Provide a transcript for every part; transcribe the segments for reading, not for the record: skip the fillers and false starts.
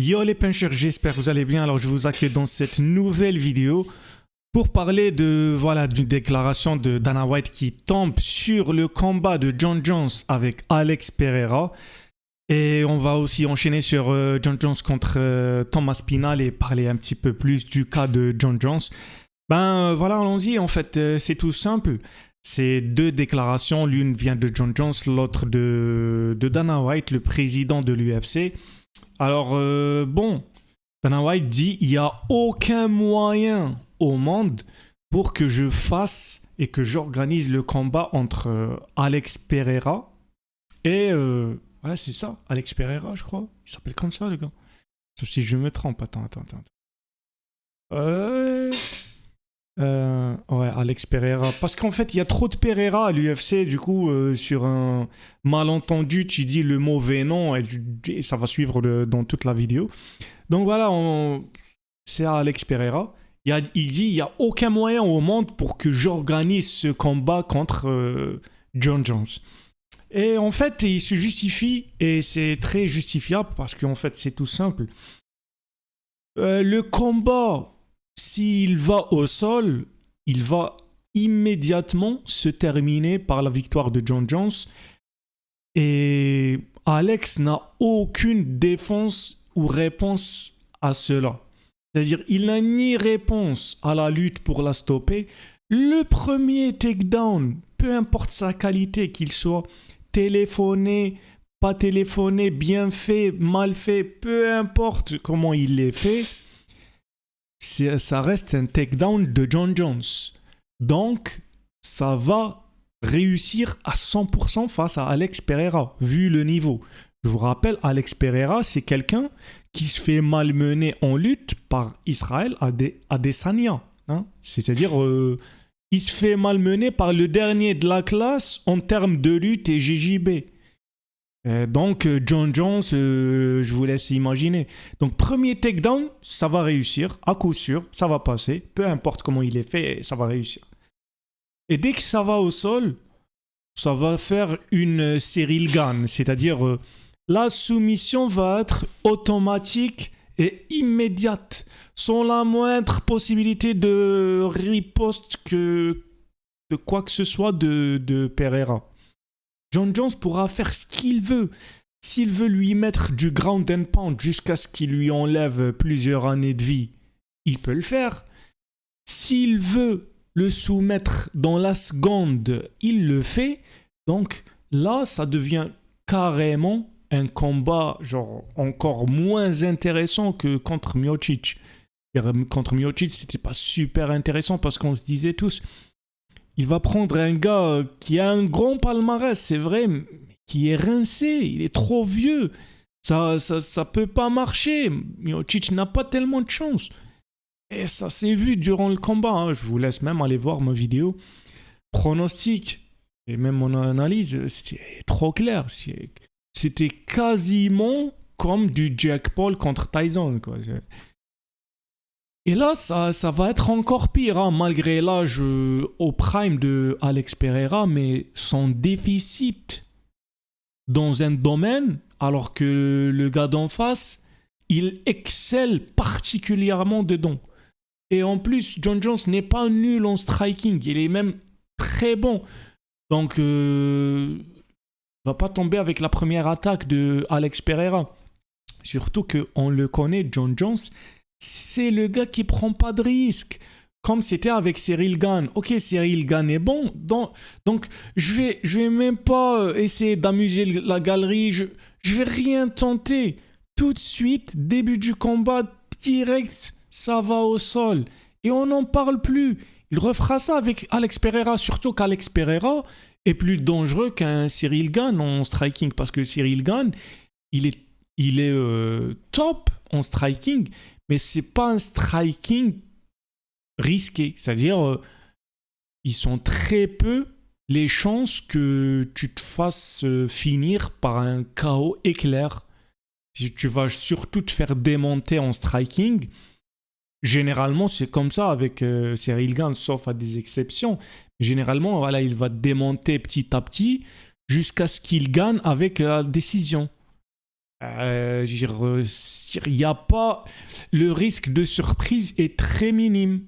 Yo les punchers, j'espère que vous allez bien. Alors je vous accueille dans cette nouvelle vidéo pour parler de d'une déclaration de Dana White qui tombe sur le combat de Jon Jones avec Alex Pereira. Et on va aussi enchaîner sur Jon Jones contre Thomas Pinal et parler un petit peu plus du cas de Jon Jones. Allons-y. En fait, c'est tout simple. C'est deux déclarations. L'une vient de Jon Jones, l'autre de Dana White, le président de l'UFC. Alors, Dana White dit il n'y a aucun moyen au monde pour que je fasse et que j'organise le combat entre Alex Pereira et... voilà, c'est ça, Alex Pereira, je crois. Il s'appelle comme ça, le gars. Sauf si je me trompe. Attends. Ouais, Alex Pereira. Parce qu'en fait, il y a trop de Pereira à l'UFC. Du coup, sur un malentendu, tu dis le mauvais nom et ça va suivre dans toute la vidéo. Donc voilà, c'est Alex Pereira. Il dit il n'y a aucun moyen au monde pour que j'organise ce combat contre Jon Jones. Et en fait, il se justifie et c'est très justifiable parce qu'en fait, c'est tout simple. Le combat, s'il va au sol, il va immédiatement se terminer par la victoire de Jon Jones. Et Alex n'a aucune défense ou réponse à cela. C'est-à-dire, il n'a ni réponse à la lutte pour la stopper. Le premier takedown, peu importe sa qualité, qu'il soit téléphoné, pas téléphoné, bien fait, mal fait, peu importe comment il l'ait fait, ça reste un takedown de Jon Jones. Donc, ça va réussir à 100% face à Alex Pereira, vu le niveau. Je vous rappelle, Alex Pereira, c'est quelqu'un qui se fait malmener en lutte par Israël Adesanya. Hein. C'est-à-dire, il se fait malmener par le dernier de la classe en termes de lutte et GJB. Donc, Jon Jones, je vous laisse imaginer. Donc, premier takedown, ça va réussir, à coup sûr, ça va passer. Peu importe comment il est fait, ça va réussir. Et dès que ça va au sol, ça va faire une Cyril Gane. C'est-à-dire, la soumission va être automatique et immédiate, sans la moindre possibilité de riposte de quoi que ce soit de Pereira. Jon Jones pourra faire ce qu'il veut. S'il veut lui mettre du ground and pound jusqu'à ce qu'il lui enlève plusieurs années de vie, il peut le faire. S'il veut le soumettre dans la seconde, il le fait. Donc là, ça devient carrément un combat genre encore moins intéressant que contre Miocic. Contre Miocic, c'était pas super intéressant parce qu'on se disait tous, il va prendre un gars qui a un grand palmarès, c'est vrai, mais qui est rincé, il est trop vieux. Ça peut pas marcher. Miocic n'a pas tellement de chance. Et ça s'est vu durant le combat. Hein. Je vous laisse même aller voir ma vidéo. Pronostic et même mon analyse, c'était trop clair. C'était quasiment comme du Jake Paul contre Tyson, quoi. Et là, ça va être encore pire, hein, malgré l'âge au prime de Alex Pereira, mais son déficit dans un domaine, alors que le gars d'en face, il excelle particulièrement dedans. Et en plus, Jon Jones n'est pas nul en striking, il est même très bon. Donc, il va pas tomber avec la première attaque de Alex Pereira. Surtout qu'on le connaît, Jon Jones, c'est le gars qui prend pas de risque. Comme c'était avec Cyril Gane. Ok, Cyril Gane est bon. Donc je vais même pas essayer d'amuser la galerie. Je vais rien tenter. Tout de suite, début du combat, direct, ça va au sol. Et on n'en parle plus. Il refera ça avec Alex Pereira. Surtout qu'Alex Pereira est plus dangereux qu'un Cyril Gane en striking. Parce que Cyril Gane, il est top en striking. Mais c'est pas un striking risqué. C'est-à-dire, ils sont très peu les chances que tu te fasses finir par un KO éclair. Si tu vas surtout te faire démonter en striking, généralement, c'est comme ça avec Cyril Gane, sauf à des exceptions. Généralement, voilà, il va te démonter petit à petit jusqu'à ce qu'il gagne avec la décision. Il n'y a pas... Le risque de surprise est très minime.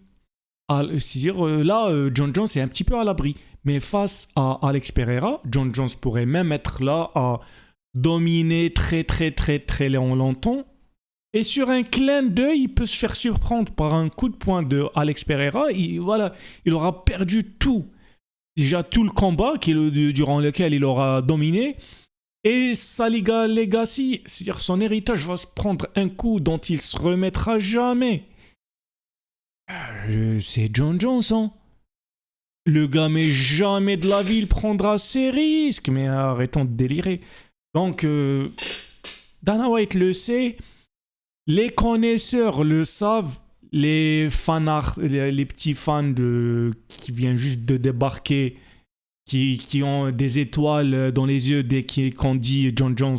C'est-à-dire, là, John Jones est un petit peu à l'abri. Mais face à Alex Pereira, John Jones pourrait même être là à dominer très très très très longtemps. Et sur un clin d'œil, il peut se faire surprendre par un coup de poing de Alex Pereira. Voilà, il aura perdu tout. Déjà tout le combat durant lequel il aura dominé. Et sa legacy, c'est-à-dire son héritage, va se prendre un coup dont il se remettra jamais. C'est John Jones, hein. Le gars, mais jamais de la vie, il prendra ses risques. Mais arrêtons de délirer. Donc, Dana White le sait. Les connaisseurs le savent. Les fanarts, les petits fans qui viennent juste de débarquer, qui ont des étoiles dans les yeux dès qu'on dit John Jones,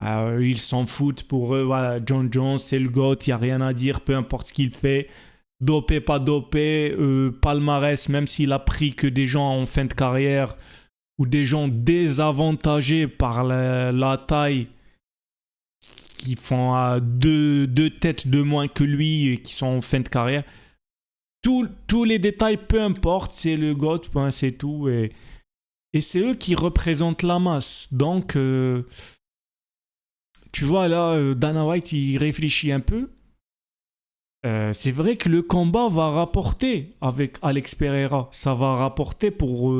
ils s'en foutent. Pour eux, voilà, John Jones, c'est le GOAT, il n'y a rien à dire, peu importe ce qu'il fait. Dopé, pas dopé, palmarès, même s'il a pris que des gens en fin de carrière ou des gens désavantagés par la taille, qui font deux têtes de moins que lui et qui sont en fin de carrière. Tous les détails, peu importe, c'est le GOAT, c'est tout. Et c'est eux qui représentent la masse. Donc, tu vois, là, Dana White, il réfléchit un peu. C'est vrai que le combat va rapporter avec Alex Pereira. Ça va rapporter pour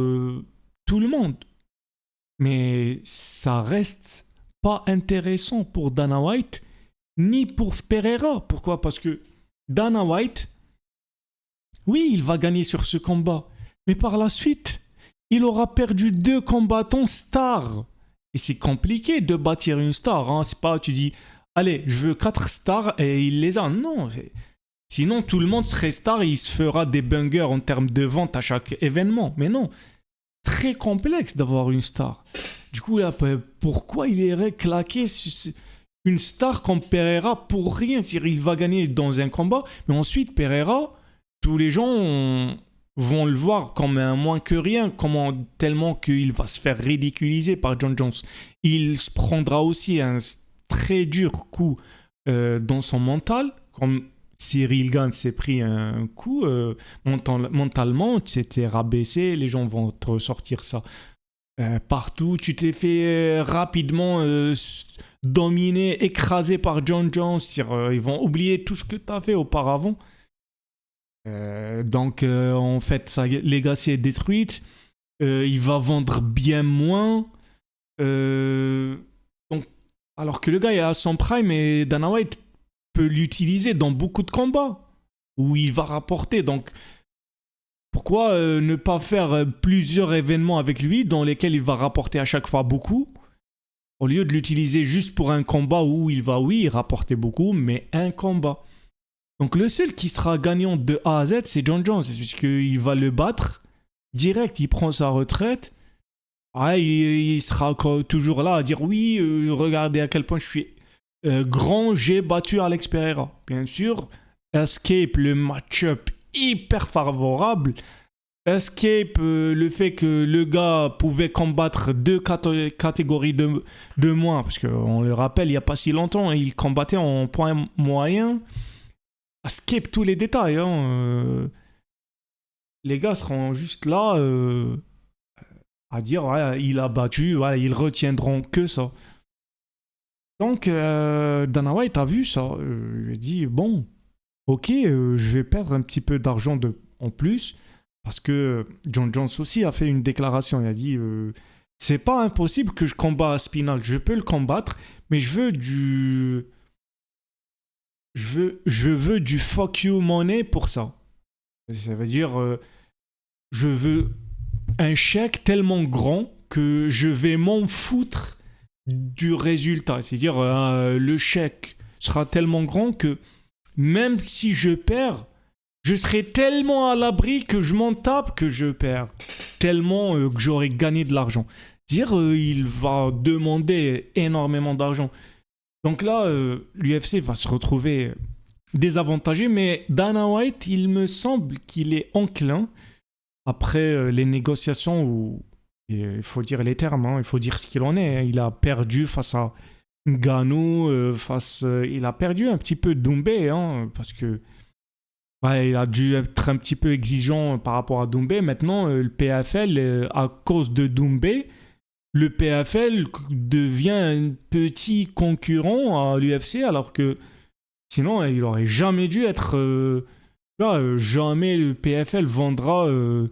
tout le monde. Mais ça reste pas intéressant pour Dana White ni pour Pereira. Pourquoi? Parce que Dana White, oui, il va gagner sur ce combat. Mais par la suite, il aura perdu 2 combattants stars. Et c'est compliqué de bâtir une star. Hein. C'est pas, tu dis, allez, je veux 4 stars et il les a. Non. Sinon, tout le monde serait star et il se fera des bangers en termes de vente à chaque événement. Mais non. Très complexe d'avoir une star. Du coup, là, pourquoi il irait claquer une star comme Pereira pour rien? C'est-à-dire, il va gagner dans un combat, mais ensuite, Pereira, tous les gens vont le voir comme un moins que rien, tellement qu'il va se faire ridiculiser par John Jones. Il se prendra aussi un très dur coup dans son mental, comme Cyril Gane s'est pris un coup mentalement, tu t'es rabaissé, les gens vont te ressortir ça partout. Tu t'es fait rapidement dominer, écrasé par John Jones. Ils vont oublier tout ce que tu as fait auparavant. Donc, en fait, sa legacy est détruite. Il va vendre bien moins. Donc, alors que le gars est à son prime et Dana White peut l'utiliser dans beaucoup de combats où il va rapporter. Donc, pourquoi ne pas faire plusieurs événements avec lui dans lesquels il va rapporter à chaque fois beaucoup, au lieu de l'utiliser juste pour un combat où il va, oui, rapporter beaucoup, mais un combat. Donc le seul qui sera gagnant de A à Z, c'est John Jones, puisqu'il va le battre direct, il prend sa retraite. Il sera toujours là à dire oui, regardez à quel point je suis grand, j'ai battu Alex Pereira. Bien sûr, Escape, le match-up hyper favorable. Escape, le fait que le gars pouvait combattre 2 catégories de moins, parce qu'on le rappelle, il n'y a pas si longtemps, il combattait en point moyen. Escape tous les détails. Hein. Les gars seront juste là à dire ouais, il a battu, ouais, ils retiendront que ça. Donc, Dana White a vu ça. Il a dit bon, ok, je vais perdre un petit peu d'argent en plus. Parce que John Jones aussi a fait une déclaration. Il a dit c'est pas impossible que je combatte Spinal. Je peux le combattre, mais je veux du fuck you money pour ça. Ça veut dire je veux un chèque tellement grand que je vais m'en foutre du résultat. C'est-à-dire le chèque sera tellement grand que même si je perds, je serai tellement à l'abri que je m'en tape que je perds. Tellement que j'aurai gagné de l'argent. Dire il va demander énormément d'argent. Donc là, l'UFC va se retrouver désavantagé. Mais Dana White, il me semble qu'il est enclin, après les négociations où il faut dire les termes, hein, il faut dire ce qu'il en est. Hein, il a perdu face à Ngannou il a perdu un petit peu Doumbé, hein, parce que ouais, il a dû être un petit peu exigeant par rapport à Doumbé. Maintenant, le PFL, à cause de Doumbé, le PFL devient un petit concurrent à l'UFC, alors que sinon, il aurait jamais dû être. Jamais le PFL vendra 20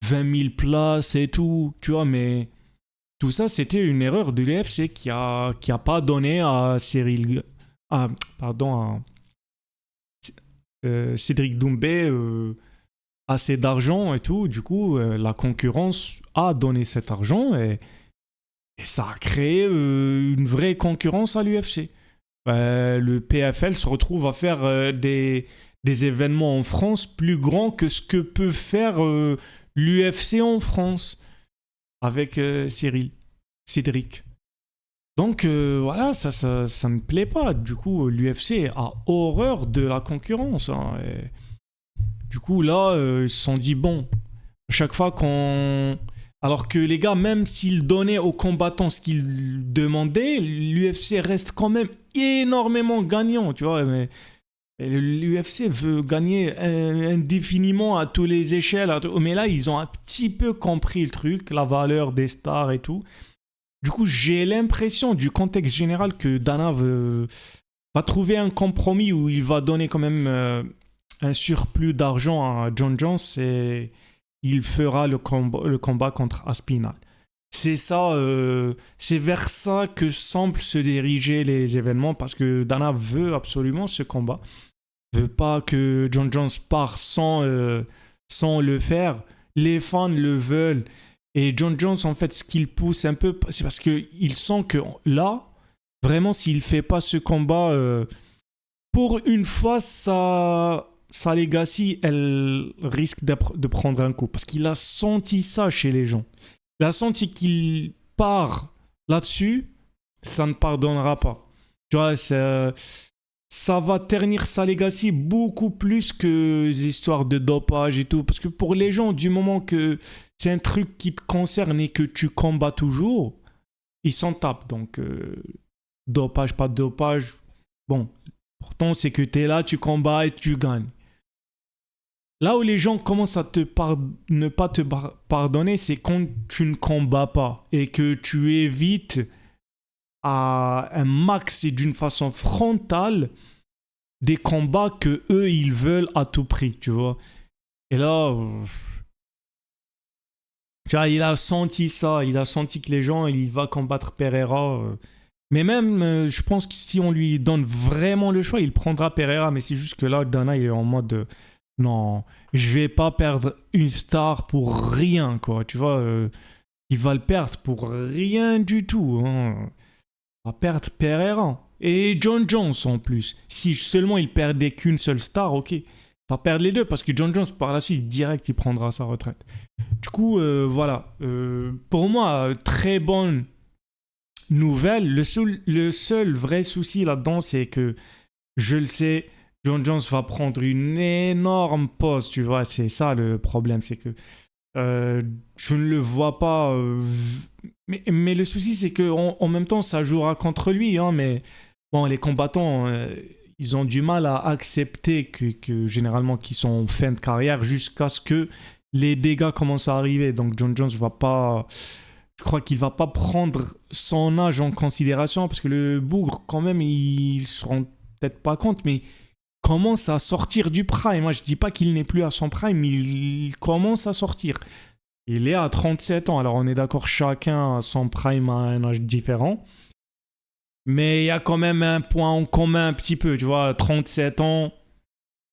000 places et tout, tu vois, mais tout ça, c'était une erreur de l'UFC qui a pas donné à Cyril. Pardon, à Cédric Doumbé assez d'argent et tout. Du coup, la concurrence a donné cet argent et ça a créé une vraie concurrence à l'UFC. Le PFL se retrouve à faire des événements en France plus grands que ce que peut faire l'UFC en France avec Cédric. Donc voilà, ça me plaît pas. Du coup, l'UFC a horreur de la concurrence, hein. Du coup, là, ils se sont dit, bon, chaque fois qu'on... Alors que les gars, même s'ils donnaient aux combattants ce qu'ils demandaient, l'UFC reste quand même énormément gagnant, tu vois. Mais l'UFC veut gagner indéfiniment à toutes les échelles. Mais là, ils ont un petit peu compris le truc, la valeur des stars et tout. Du coup, j'ai l'impression du contexte général que Dana va trouver un compromis où il va donner quand même un surplus d'argent à John Jones et il fera le combat contre Aspinall. C'est ça, c'est vers ça que semblent se diriger les événements parce que Dana veut absolument ce combat. Veut pas que John Jones part sans le faire. Les fans le veulent. Et John Jones, en fait, ce qu'il pousse un peu, c'est parce qu'il sent que là, vraiment, s'il fait pas ce combat, pour une fois, sa legacy, elle risque de prendre un coup. Parce qu'il a senti ça chez les gens. Il a senti qu'il part là-dessus, ça ne pardonnera pas. Tu vois, ça va ternir sa legacy beaucoup plus que les histoires de dopage et tout. Parce que pour les gens, du moment que c'est un truc qui te concerne et que tu combats toujours, ils s'en tapent. Donc, dopage, pas de dopage, bon, l'important c'est que tu es là, tu combats et tu gagnes. Là où les gens commencent à ne pas te pardonner, c'est quand tu ne combats pas et que tu évites à un max et d'une façon frontale des combats que eux ils veulent à tout prix, tu vois. Et là, tu vois, il a senti ça, il a senti que les gens, il va combattre Pereira. Mais même, je pense que si on lui donne vraiment le choix, il prendra Pereira. Mais c'est juste que là, Dana, il est en mode non, je vais pas perdre une star pour rien, quoi. Tu vois, il va le perdre pour rien du tout, hein. Il va perdre Pereira. Et John Jones en plus. Si seulement il perdait qu'une seule star, ok. Il va perdre les deux parce que John Jones, par la suite, direct, il prendra sa retraite. Du coup, voilà. Pour moi, très bonne nouvelle. Le seul vrai souci là-dedans, c'est que je le sais, John Jones va prendre une énorme pause, tu vois. C'est ça le problème, c'est que je ne le vois pas. Mais le souci, c'est qu'en même temps, ça jouera contre lui. Hein, mais bon, les combattants, ils ont du mal à accepter que généralement, qu'ils sont en fin de carrière jusqu'à ce que les dégâts commencent à arriver. Donc, John Jones va pas. Je crois qu'il va pas prendre son âge en considération parce que le bougre, quand même, ils se rendent peut-être pas compte, mais commence à sortir du prime. Moi, je dis pas qu'il n'est plus à son prime, mais il commence à sortir. Il est à 37 ans. Alors, on est d'accord, chacun a son prime à un âge différent. Mais il y a quand même un point en commun un petit peu, tu vois, 37 ans,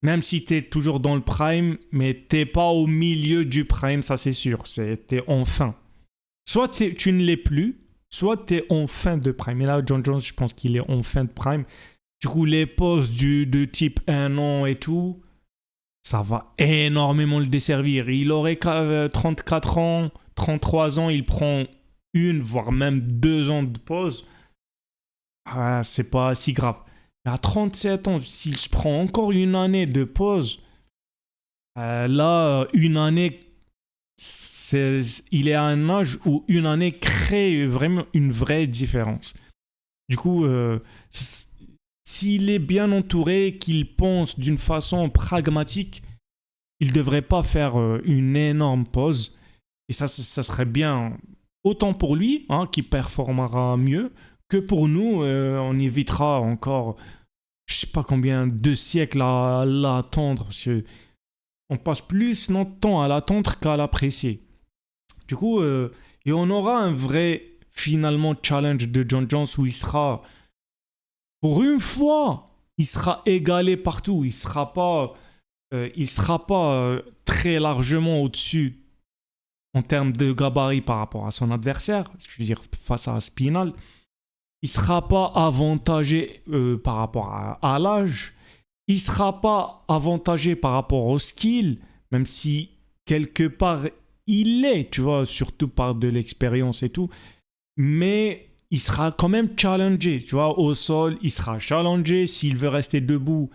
même si tu es toujours dans le prime, mais t'es pas au milieu du prime, ça c'est sûr. T'es en fin. Soit tu ne l'es plus, soit tu es en fin de prime. Et là, John Jones, je pense qu'il est en fin de prime. Du coup, les pauses de type 1 an et tout, ça va énormément le desservir. Il aurait 34 ans, 33 ans, il prend une, voire même 2 ans de pause. Ah, c'est pas si grave. Mais à 37 ans, s'il se prend encore une année de pause, là, une année, il est à un âge où une année crée vraiment une vraie différence. Du coup, s'il est bien entouré, qu'il pense d'une façon pragmatique, il ne devrait pas faire une énorme pause. Et ça serait bien, autant pour lui, hein, qui performera mieux, que pour nous, on évitera encore, je sais pas combien, 2 siècles à l'attendre. Parce que on passe plus notre temps à l'attendre qu'à l'apprécier. Du coup, et on aura un vrai, finalement, challenge de John Jones où il sera, pour une fois, il sera égalé partout. Il sera pas très largement au-dessus en termes de gabarit par rapport à son adversaire, je veux dire face à Spinal. Il ne sera pas avantagé par rapport à l'âge. Il ne sera pas avantagé par rapport au skill, même si quelque part il l'est, tu vois, surtout par de l'expérience et tout. Mais il sera quand même challengé, tu vois, au sol, il sera challengé s'il veut rester debout.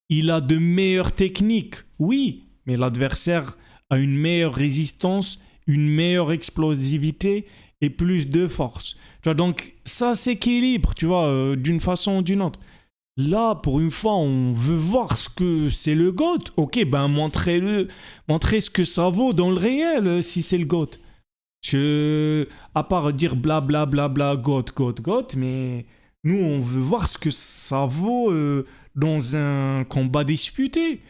Il a de meilleures techniques, oui, mais l'adversaire a une meilleure résistance, une meilleure explosivité et plus de force. Tu vois, donc ça s'équilibre, tu vois, d'une façon ou d'une autre. Là, pour une fois, on veut voir ce que c'est le GOAT. Ok, ben montrez-le, montrez ce que ça vaut dans le réel si c'est le GOAT. À part dire bla bla bla bla, GOAT, GOAT, GOAT, mais nous, on veut voir ce que ça vaut dans un combat disputé.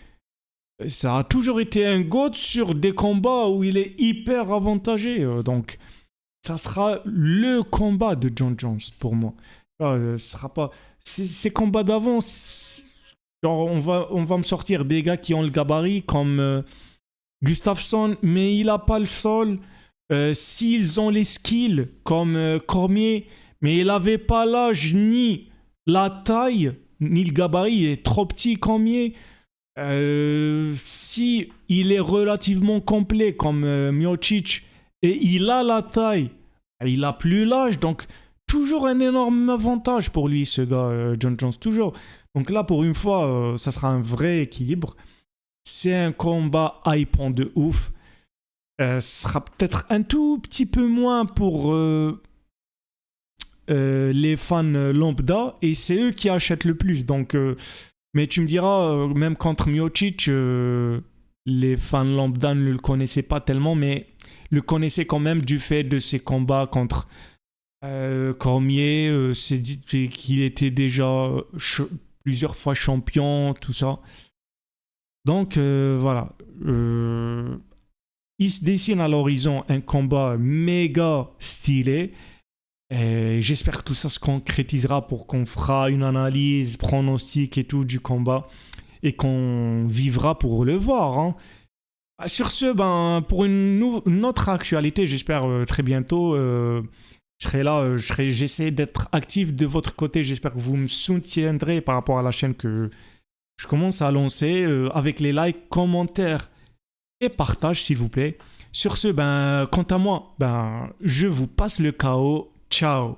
Ça a toujours été un GOAT sur des combats où il est hyper avantagé. Donc, ça sera le combat de John Jones pour moi. Ce sera pas... Ces combats d'avant, genre on va me sortir des gars qui ont le gabarit comme Gustafsson, mais il a pas le sol. S'ils ont les skills comme Cormier, mais il n'avait pas l'âge ni la taille, ni le gabarit, il est trop petit Cormier. Si il est relativement complet comme Miocic et il a la taille, il a plus l'âge, donc toujours un énorme avantage pour lui, ce gars, John Jones, toujours. Donc là, pour une fois, ça sera un vrai équilibre. C'est un combat hypant de ouf. Ce sera peut-être un tout petit peu moins pour les fans lambda, et c'est eux qui achètent le plus. Donc, mais tu me diras, même contre Miocic, les fans lambda ne le connaissaient pas tellement, mais le connaissaient quand même du fait de ses combats contre Cormier, c'est dit qu'il était déjà plusieurs fois champion, tout ça. Donc voilà. Il se dessine à l'horizon un combat méga stylé. Et j'espère que tout ça se concrétisera pour qu'on fera une analyse, pronostic et tout du combat. Et qu'on vivra pour le voir. Hein. Sur ce, ben, pour une autre actualité, j'espère très bientôt... je serai là, j'essaie d'être actif de votre côté. J'espère que vous me soutiendrez par rapport à la chaîne que je commence à lancer avec les likes, commentaires et partage, s'il vous plaît. Sur ce, ben, quant à moi, ben, je vous passe le KO. Ciao.